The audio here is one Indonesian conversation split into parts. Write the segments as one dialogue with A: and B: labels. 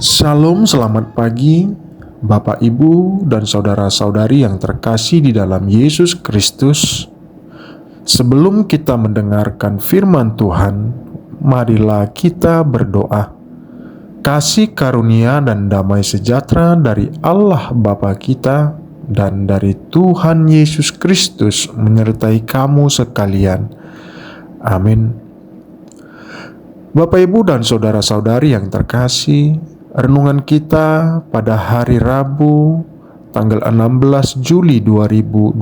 A: Salam, selamat pagi, Bapak, Ibu, dan saudara-saudari yang terkasih di dalam Yesus Kristus. Sebelum kita mendengarkan firman Tuhan, marilah kita berdoa. Kasih karunia dan damai sejahtera dari Allah Bapa kita dan dari Tuhan Yesus Kristus menyertai kamu sekalian. Amin. Bapak, Ibu, dan saudara-saudari yang terkasih, renungan kita pada hari Rabu tanggal 16 Juli 2025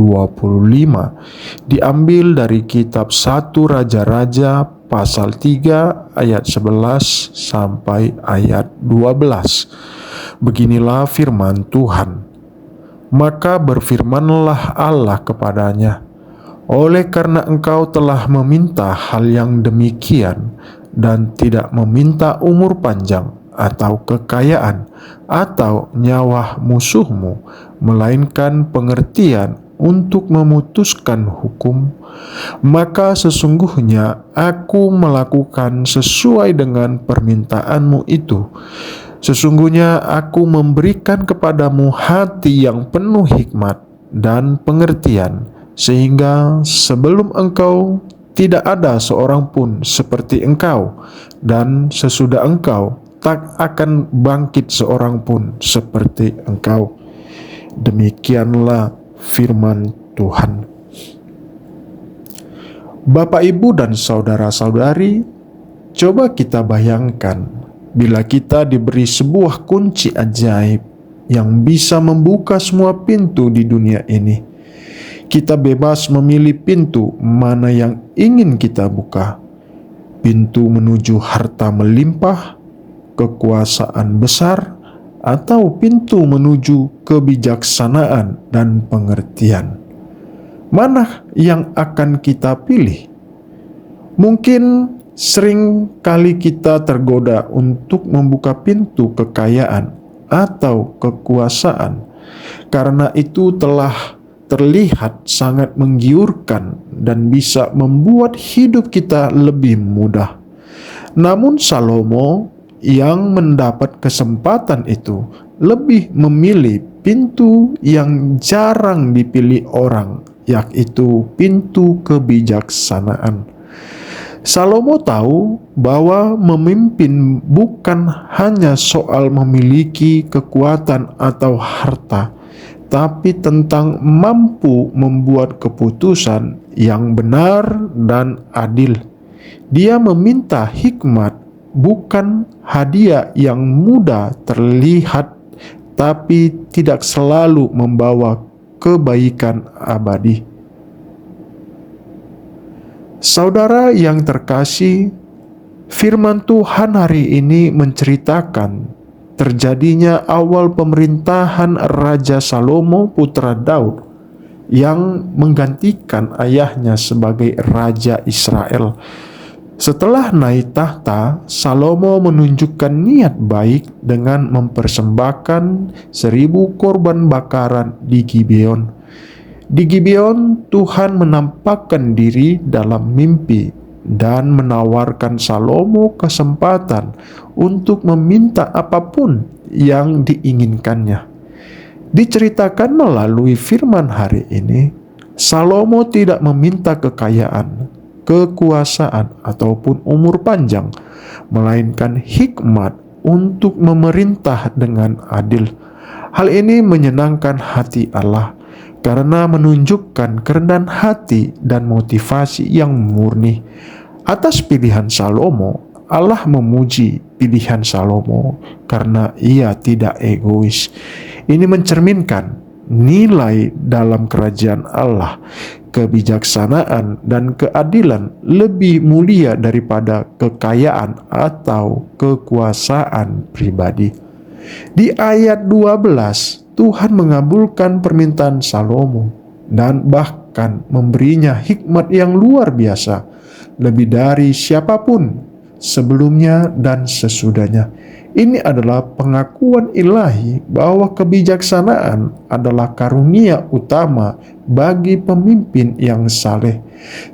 A: diambil dari kitab 1 Raja-Raja pasal 3 ayat 11 sampai ayat 12. Beginilah firman Tuhan. Maka berfirmanlah Allah kepadanya, oleh karena engkau telah meminta hal yang demikian dan tidak meminta umur panjang atau kekayaan atau nyawa musuhmu, melainkan pengertian untuk memutuskan hukum, maka sesungguhnya aku melakukan sesuai dengan permintaanmu itu. Sesungguhnya aku memberikan kepadamu hati yang penuh hikmat dan pengertian, sehingga sebelum engkau tidak ada seorang pun seperti engkau, dan sesudah engkau tak akan bangkit seorang pun seperti engkau. Demikianlah firman Tuhan. Bapak, Ibu, dan saudara-saudari, coba kita bayangkan bila kita diberi sebuah kunci ajaib yang bisa membuka semua pintu di dunia ini. Kita bebas memilih pintu mana yang ingin kita buka. Pintu menuju harta melimpah, kekuasaan besar, atau pintu menuju kebijaksanaan dan pengertian. Mana yang akan kita pilih? Mungkin sering kali kita tergoda untuk membuka pintu kekayaan atau kekuasaan, karena itu telah terlihat sangat menggiurkan dan bisa membuat hidup kita lebih mudah. Namun Salomo yang mendapat kesempatan itu lebih memilih pintu yang jarang dipilih orang, yaitu pintu kebijaksanaan. Salomo tahu bahwa memimpin bukan hanya soal memiliki kekuatan atau harta, tapi tentang mampu membuat keputusan yang benar dan adil. Dia meminta hikmat, bukan hadiah yang mudah terlihat, tapi tidak selalu membawa kebaikan abadi. Saudara yang terkasih, firman Tuhan hari ini menceritakan terjadinya awal pemerintahan Raja Salomo putra Daud yang menggantikan ayahnya sebagai Raja Israel. Setelah naik tahta, Salomo menunjukkan niat baik dengan mempersembahkan 1000 korban bakaran di Gibeon. Di Gibeon, Tuhan menampakkan diri dalam mimpi dan menawarkan Salomo kesempatan untuk meminta apapun yang diinginkannya. Diceritakan melalui firman hari ini, Salomo tidak meminta kekayaan, kekuasaan, ataupun umur panjang, melainkan hikmat untuk memerintah dengan adil. Hal ini menyenangkan hati Allah karena menunjukkan kerendahan hati dan motivasi yang murni. Atas pilihan Salomo, Allah memuji pilihan Salomo karena ia tidak egois. Ini mencerminkan nilai dalam kerajaan Allah. Kebijaksanaan dan keadilan lebih mulia daripada kekayaan atau kekuasaan pribadi. Di ayat 12, Tuhan mengabulkan permintaan Salomo dan bahkan memberinya hikmat yang luar biasa, lebih dari siapapun sebelumnya dan sesudahnya. Ini adalah pengakuan ilahi bahwa kebijaksanaan adalah karunia utama bagi pemimpin yang saleh.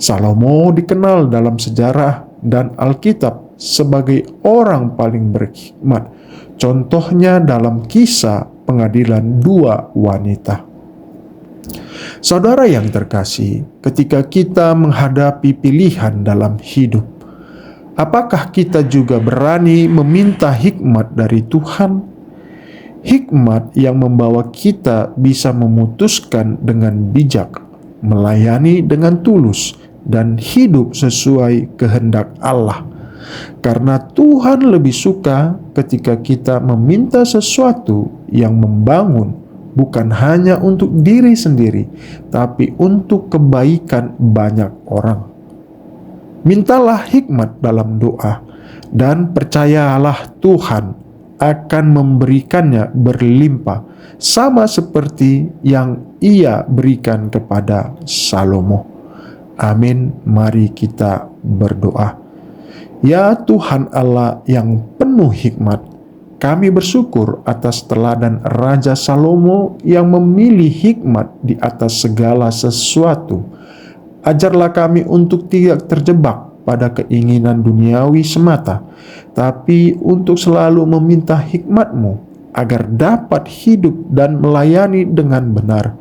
A: Salomo dikenal dalam sejarah dan Alkitab sebagai orang paling berhikmat. Contohnya dalam kisah pengadilan dua wanita. Saudara yang terkasih, ketika kita menghadapi pilihan dalam hidup, apakah kita juga berani meminta hikmat dari Tuhan? Hikmat yang membawa kita bisa memutuskan dengan bijak, melayani dengan tulus, dan hidup sesuai kehendak Allah. Karena Tuhan lebih suka ketika kita meminta sesuatu yang membangun, bukan hanya untuk diri sendiri, tapi untuk kebaikan banyak orang. Mintalah hikmat dalam doa, dan percayalah Tuhan akan memberikannya berlimpah, sama seperti yang Ia berikan kepada Salomo. Amin. Mari kita berdoa. Ya Tuhan Allah yang penuh hikmat, kami bersyukur atas teladan Raja Salomo yang memilih hikmat di atas segala sesuatu. Ajarlah kami untuk tidak terjebak pada keinginan duniawi semata, tapi untuk selalu meminta hikmat-Mu agar dapat hidup dan melayani dengan benar.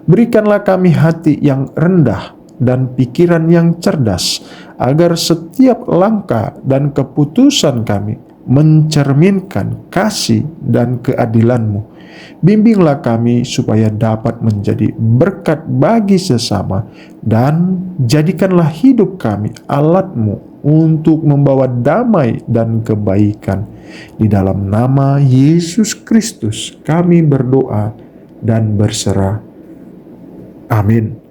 A: Berikanlah kami hati yang rendah dan pikiran yang cerdas, agar setiap langkah dan keputusan kami mencerminkan kasih dan keadilan-Mu. Bimbinglah kami supaya dapat menjadi berkat bagi sesama, dan jadikanlah hidup kami alat-Mu untuk membawa damai dan kebaikan. Di dalam nama Yesus Kristus kami berdoa dan berserah. Amin.